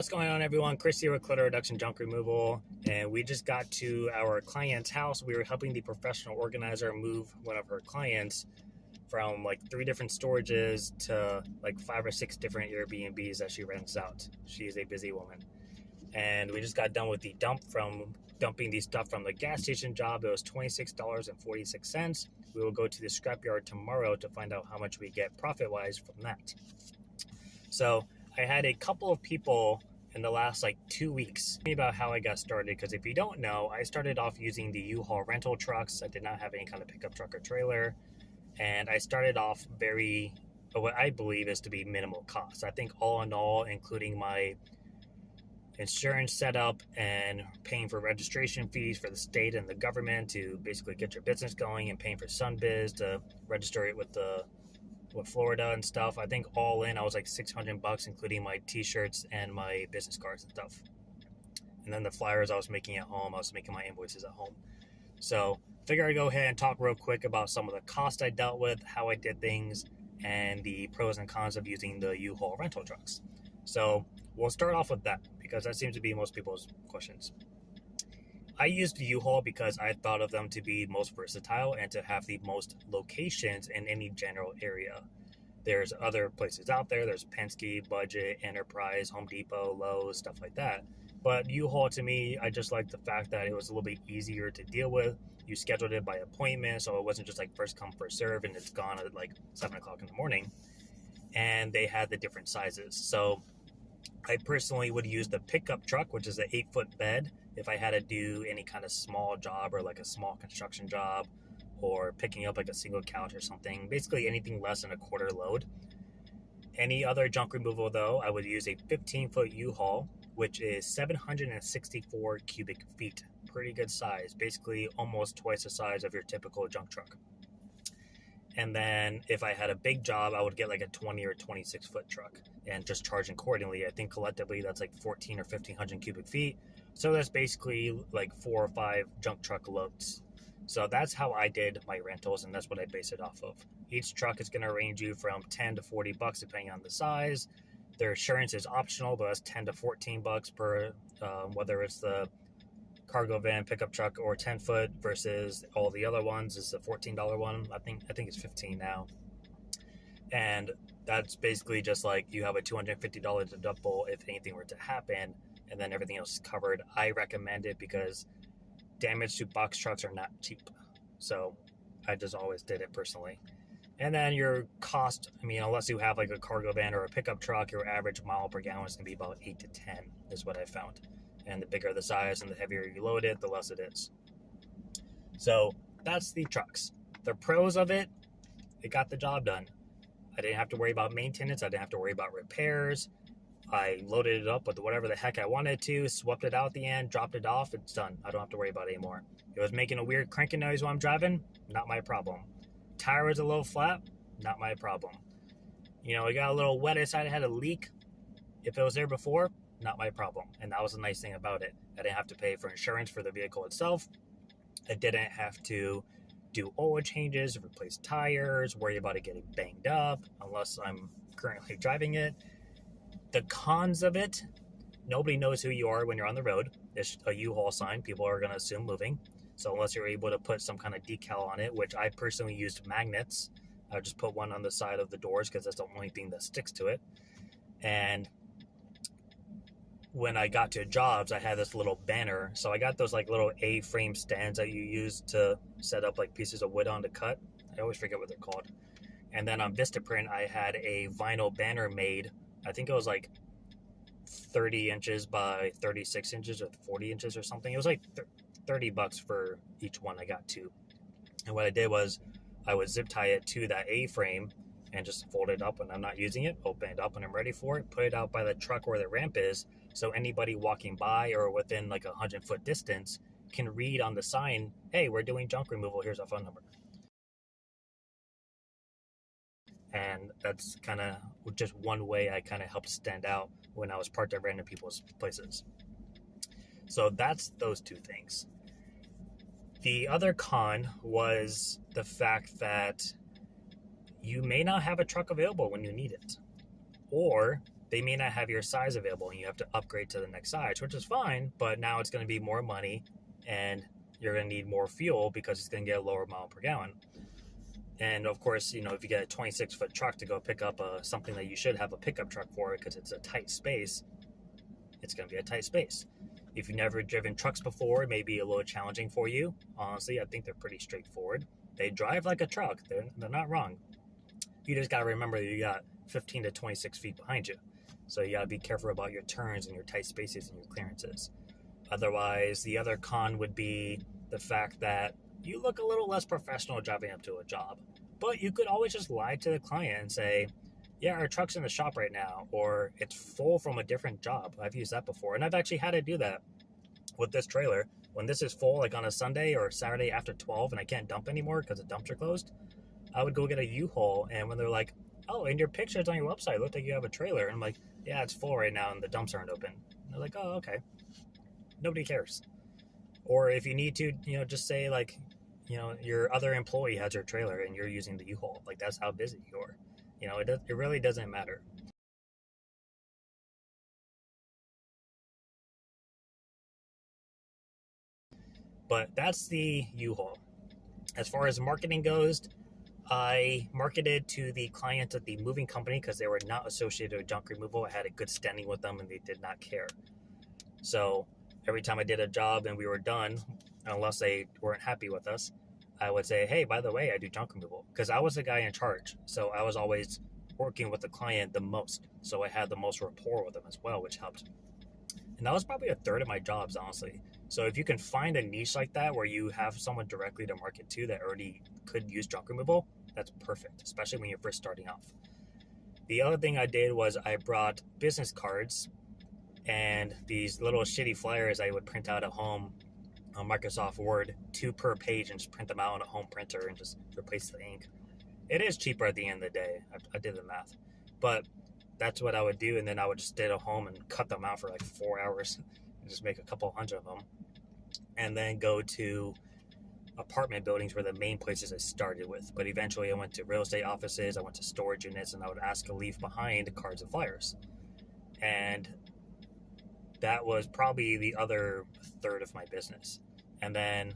What's going on, everyone? Chris here with Clutter Reduction Junk Removal, and we just got to our client's house. We were helping the professional organizer move one of her clients from like 3 different storages to like 5 or 6 different Airbnbs that she rents out. She is a busy woman, and we just got done with the dumping the stuff from the gas station job. It was $26.46. We will go to the scrapyard tomorrow to find out how much we get profit-wise from that. So I had a couple of people in the last like 2 weeks about how I got started, because if you don't know, I started off using the U-Haul rental trucks. I did not have any kind of pickup truck or trailer, and I started off very what I believe is to be minimal cost. I think all in all, including my insurance setup and paying for registration fees for the state and the government to basically get your business going, and paying for SunBiz to register it with Florida and stuff. I think all in I was like $600, including my t-shirts and my business cards and stuff. And then the flyers I was making at home, I was making my invoices at home. So figure I'd go ahead and talk real quick about some of the costs I dealt with, how I did things, and the pros and cons of using the U-Haul rental trucks. So we'll start off with that, because that seems to be most people's questions. I used U-Haul because I thought of them to be most versatile and to have the most locations in any general area. There's other places out there. There's Penske, Budget, Enterprise, Home Depot, Lowe's, stuff like that. But U-Haul, to me, I just liked the fact that it was a little bit easier to deal with. You scheduled it by appointment, so it wasn't just like first come, first serve, and it's gone at like 7 o'clock in the morning. And they had the different sizes. So I personally would use the pickup truck, which is an 8-foot bed, if I had to do any kind of small job or like a small construction job, or picking up like a single couch or something, basically anything less than a quarter load. Any other junk removal though, I would use a 15-foot U-Haul, which is 764 cubic feet. Pretty good size, basically almost twice the size of your typical junk truck. And then if I had a big job, I would get like a 20 or 26-foot truck and just charge accordingly. I think collectively that's like 14 or 1500 cubic feet. So that's basically like 4 or 5 junk truck loads. So that's how I did my rentals, and that's what I base it off of. Each truck is going to range you from $10 to $40 depending on the size. Their insurance is optional, but that's $10 to $14 per, whether it's the cargo van, pickup truck, or 10-foot versus all the other ones is the $14 one. I think it's $15 now. And that's basically just like you have a $250 deductible if anything were to happen, and then everything else is covered. I recommend it because damage to box trucks are not cheap. So I just always did it personally. And then your cost, unless you have like a cargo van or a pickup truck, your average mile per gallon is going to be about 8 to 10 is what I found. And the bigger the size and the heavier you load it, the less it is. So that's the trucks. The pros of it got the job done. I didn't have to worry about maintenance. I didn't have to worry about repairs. I loaded it up with whatever the heck I wanted to, swapped it out at the end, dropped it off, it's done. I don't have to worry about it anymore. It was making a weird cranking noise while I'm driving, not my problem. Tire was a little flat, not my problem. It got a little wet inside, it had a leak. If it was there before, not my problem. And that was the nice thing about it. I didn't have to pay for insurance for the vehicle itself. I didn't have to do oil changes, replace tires, worry about it getting banged up, unless I'm currently driving it. The cons of it, nobody knows who you are when you're on the road. It's a U-Haul sign. People are going to assume moving. So unless you're able to put some kind of decal on it, which I personally used magnets, I would just put one on the side of the doors because that's the only thing that sticks to it. And when I got to jobs, I had this little banner. So I got those like little A-frame stands that you use to set up like pieces of wood on to cut. I always forget what they're called. And then on Vistaprint, I had a vinyl banner made. I think it was like 30 inches by 36 inches or 40 inches or something. It was like $30 for each one I got two. And what I did was I would zip tie it to that A-frame and just fold it up when I'm not using it, open it up when I'm ready for it, put it out by the truck where the ramp is, so anybody walking by or within like 100-foot distance can read on the sign, hey, we're doing junk removal, here's our phone number. And that's kind of just one way I kind of helped stand out when I was parked at random people's places. So that's those two things. The other con was the fact that you may not have a truck available when you need it. Or they may not have your size available and you have to upgrade to the next size, which is fine, but now it's going to be more money and you're going to need more fuel because it's going to get a lower mile per gallon. And of course, if you get a 26-foot truck to go pick up something that you should have a pickup truck for because it's a tight space, it's going to be a tight space. If you've never driven trucks before, it may be a little challenging for you. Honestly, I think they're pretty straightforward. They drive like a truck. They're not wrong. You just got to remember that you got 15 to 26 feet behind you. So you got to be careful about your turns and your tight spaces and your clearances. Otherwise, the other con would be the fact that you look a little less professional driving up to a job. But you could always just lie to the client and say, yeah, our truck's in the shop right now, or it's full from a different job. I've used that before, and I've actually had to do that with this trailer. When this is full, like on a Sunday or Saturday after 12 and I can't dump anymore because the dumps are closed, I would go get a U-Haul, and when they're like, oh, in your pictures on your website, it looked like you have a trailer. And I'm like, yeah, it's full right now and the dumps aren't open. And they're like, oh, okay. Nobody cares. Or if you need to, just say like, your other employee has your trailer and you're using the U-Haul. Like, that's how busy you are. It really doesn't matter. But that's the U-Haul. As far as marketing goes, I marketed to the clients at the moving company because they were not associated with junk removal. I had a good standing with them and they did not care. So every time I did a job and we were done, unless they weren't happy with us, I would say, hey, by the way, I do junk removal. Because I was the guy in charge. So I was always working with the client the most. So I had the most rapport with them as well, which helped. And that was probably a third of my jobs, honestly. So if you can find a niche like that where you have someone directly to market to that already could use junk removal, that's perfect, especially when you're first starting off. The other thing I did was I brought business cards and these little shitty flyers I would print out at home on Microsoft Word, 2 per page, and just print them out on a home printer and just replace the ink. It is cheaper at the end of the day. I did the math. But that's what I would do, and then I would just stay at home and cut them out for like 4 hours and just make a couple hundred of them. And then go to apartment buildings were the main places I started with. But eventually I went to real estate offices, I went to storage units, and I would ask to leave behind cards and flyers. And that was probably the other third of my business. And then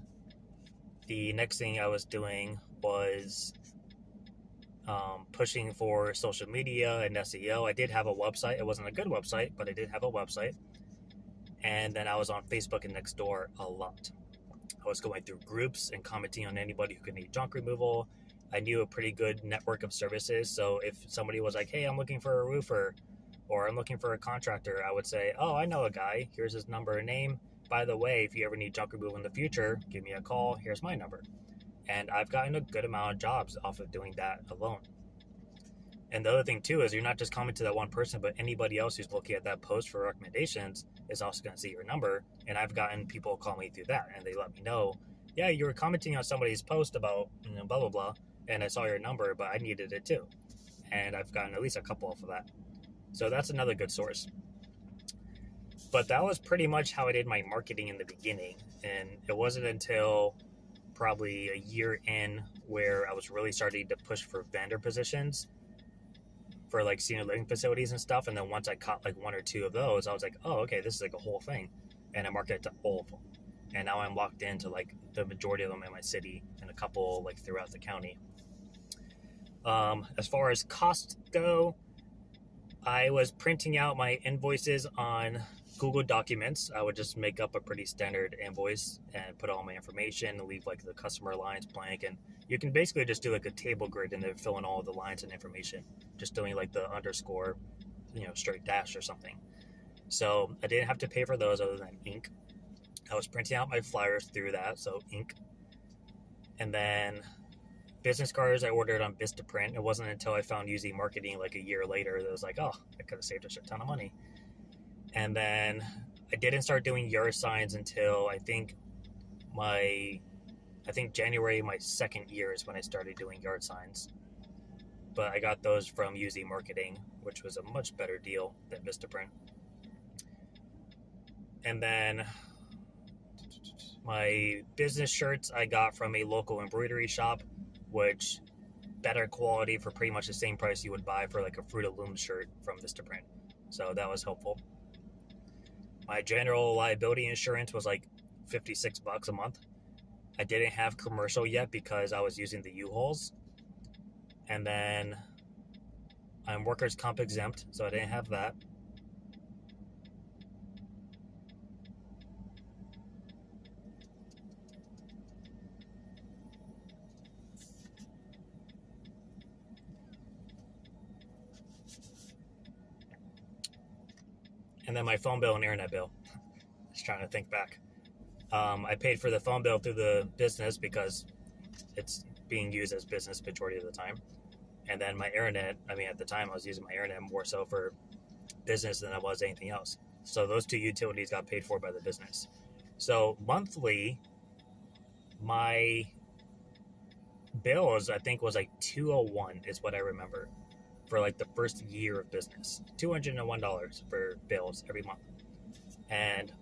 the next thing I was doing was pushing for social media and SEO. I did have a website. It wasn't a good website, but I did have a website. And then I was on Facebook and Nextdoor a lot. I was going through groups and commenting on anybody who could need junk removal. I knew a pretty good network of services. So if somebody was like, hey, I'm looking for a roofer, or I'm looking for a contractor, I would say, oh, I know a guy. Here's his number and name. By the way, if you ever need junk removal in the future, give me a call. Here's my number. And I've gotten a good amount of jobs off of doing that alone. And the other thing, too, is you're not just commenting to that one person, but anybody else who's looking at that post for recommendations is also going to see your number. And I've gotten people call me through that, and they let me know, yeah, you were commenting on somebody's post about blah, blah, blah, and I saw your number, but I needed it too. And I've gotten at least a couple off of that. So that's another good source. But that was pretty much how I did my marketing in the beginning. And it wasn't until probably a year in where I was really starting to push for vendor positions for like senior living facilities and stuff. And then once I caught like 1 or 2 of those, I was like, oh, okay, this is like a whole thing. And I marketed to all of them. And now I'm locked into like the majority of them in my city and a couple like throughout the county. As far as costs go, I was printing out my invoices on Google Documents. I would just make up a pretty standard invoice and put all my information and leave like the customer lines blank. And you can basically just do like a table grid and then fill in all the lines and information, just doing like the underscore, straight dash or something. So I didn't have to pay for those other than ink. I was printing out my flyers through that, so ink. And then business cards I ordered on Vistaprint. It wasn't until I found UZ Marketing like a year later that I was like, oh, I could have saved a shit ton of money. And then I didn't start doing yard signs until I think January, my second year is when I started doing yard signs. But I got those from UZ Marketing, which was a much better deal than Vistaprint. And then my business shirts I got from a local embroidery shop, which better quality for pretty much the same price you would buy for like a Fruit of Loom shirt from Vistaprint. so that was helpful. My general liability insurance was like $56 a month. I didn't have commercial yet because I was using the U-Hauls. And then I'm workers' comp exempt, so I didn't have that. And then my phone bill and internet bill. Just trying to think back. I paid for the phone bill through the business because it's being used as business majority of the time. And then my internet, at the time I was using my internet more so for business than I was anything else. So those two utilities got paid for by the business. So monthly, my bills, I think, was like $201 is what I remember for like the first year of business. $201 for bills every month. And,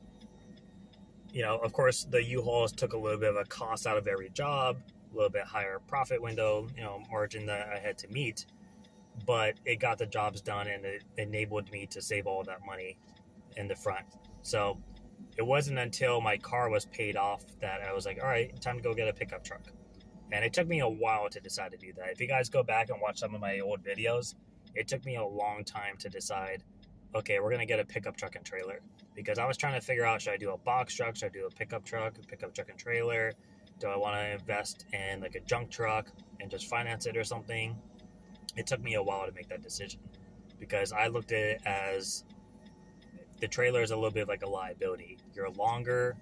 of course, the U-Hauls took a little bit of a cost out of every job, a little bit higher profit window, margin that I had to meet. But it got the jobs done, and it enabled me to save all that money in the front. So it wasn't until my car was paid off that I was like, all right, time to go get a pickup truck. And it took me a while to decide to do that. If you guys go back and watch some of my old videos, it took me a long time to decide, okay, we're going to get a pickup truck and trailer. Because I was trying to figure out, should I do a box truck? Should I do a pickup truck and trailer? Do I want to invest in like a junk truck and just finance it or something? It took me a while to make that decision because I looked at it as the trailer is a little bit like a liability. You're longer.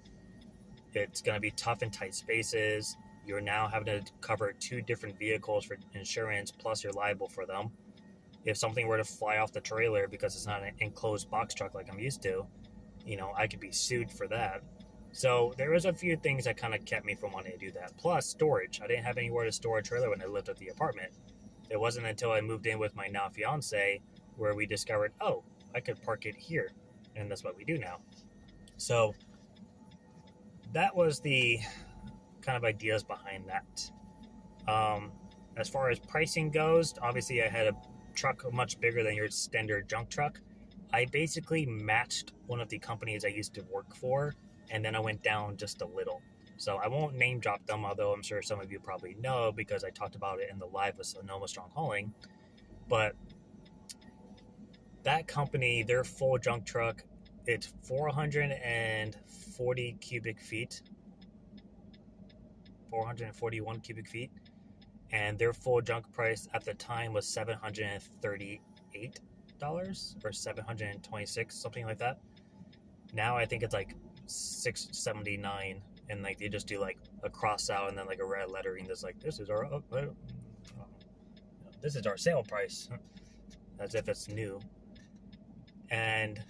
It's going to be tough in tight spaces. You're now having to cover 2 different vehicles for insurance, plus you're liable for them. If something were to fly off the trailer because it's not an enclosed box truck like I'm used to, I could be sued for that. So there was a few things that kind of kept me from wanting to do that. Plus storage. I didn't have anywhere to store a trailer when I lived at the apartment. It wasn't until I moved in with my now fiance where we discovered, oh, I could park it here. And that's what we do now. So that was the kind of ideas behind that. As far as pricing goes, obviously I had a truck much bigger than your standard junk truck. I basically matched one of the companies I used to work for, and then I went down just a little. So I won't name drop them, although I'm sure some of you probably know because I talked about it in the live with Sonoma Strong Hauling. But that company, their full junk truck, it's 440 cubic feet, 441 cubic feet. And their full junk price at the time was $738 or $726, something like that. Now I think it's like $679, and like they just do like a cross out and then like a red lettering that's like, this is our sale price, as if it's new. And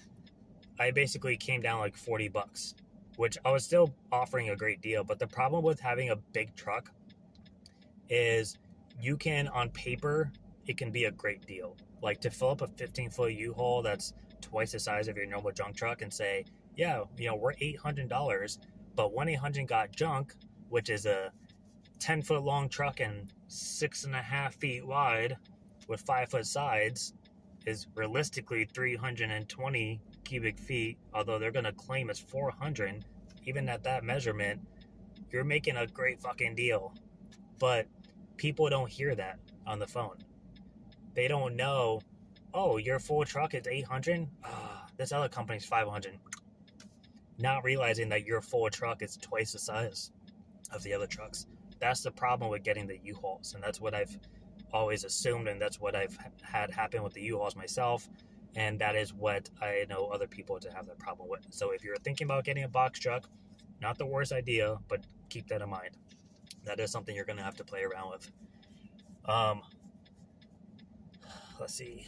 I basically came down like $40, which I was still offering a great deal. But the problem with having a big truck is you can, on paper, it can be a great deal. Like to fill up a 15-foot U-Haul that's twice the size of your normal junk truck and say, yeah, we're $800, but 1-800 got junk, which is a 10-foot long truck and 6.5 feet wide with 5-foot sides, is realistically 320 cubic feet, although they're going to claim it's 400. Even at that measurement, you're making a great fucking deal. But people don't hear that on the phone. They don't know, oh, your full truck is 800? This other company's 500. Not realizing that your full truck is twice the size of the other trucks. That's the problem with getting the U-Hauls, and that's what I've always assumed, and that's what I've had happen with the U-Hauls myself, and that is what I know other people to have that problem with. So if you're thinking about getting a box truck, not the worst idea, but keep that in mind. That is something you're going to have to play around with. Let's see.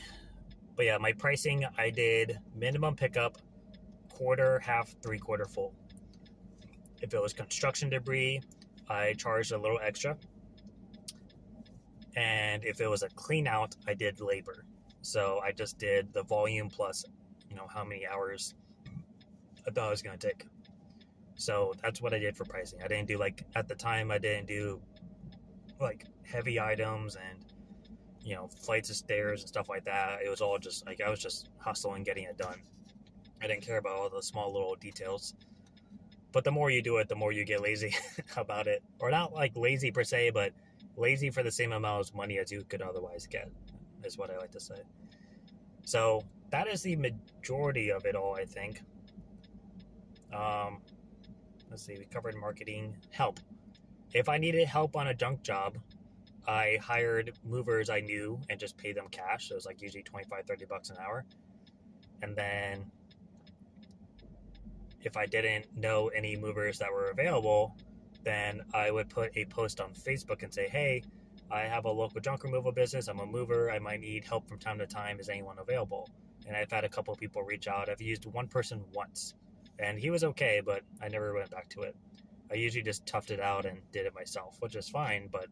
But yeah, my pricing, I did minimum pickup, quarter, half, 3/4 full. If it was construction debris, I charged a little extra. And if it was a clean out, I did labor. So I just did the volume plus, how many hours I thought it was going to take. So that's what I did for pricing. I didn't do at the time, I didn't do like heavy items and flights of stairs and stuff like that. It was all just like I was just hustling, getting it done. I didn't care about all the small little details. But the more you do it, the more you get lazy about it. Or not like lazy per se, but lazy for the same amount of money as you could otherwise get, is what I like to say. So that is the majority of it all, I think. Let's see, we covered marketing. Help. If I needed help on a junk job, I hired movers I knew and just paid them cash. So it was like usually $25-$30 an hour. And then if I didn't know any movers that were available, then I would put a post on Facebook and say, hey, I have a local junk removal business. I'm a mover. I might need help from time to time. Is anyone available? And I've had a couple of people reach out. I've used one person once, and he was okay, but I never went back to it. I usually just toughed it out and did it myself, which is fine, but,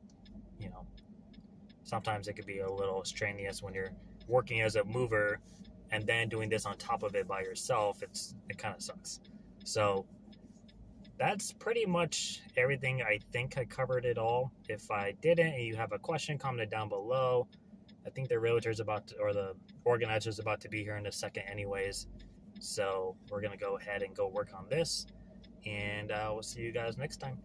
sometimes it could be a little strenuous when you're working as a mover and then doing this on top of it by yourself. It kind of sucks. So that's pretty much everything. I think I covered it all. If I didn't and you have a question, comment it down below. I think the realtor's or the organizer's about to be here in a second anyways. So we're going to go ahead and go work on this. And we'll see you guys next time.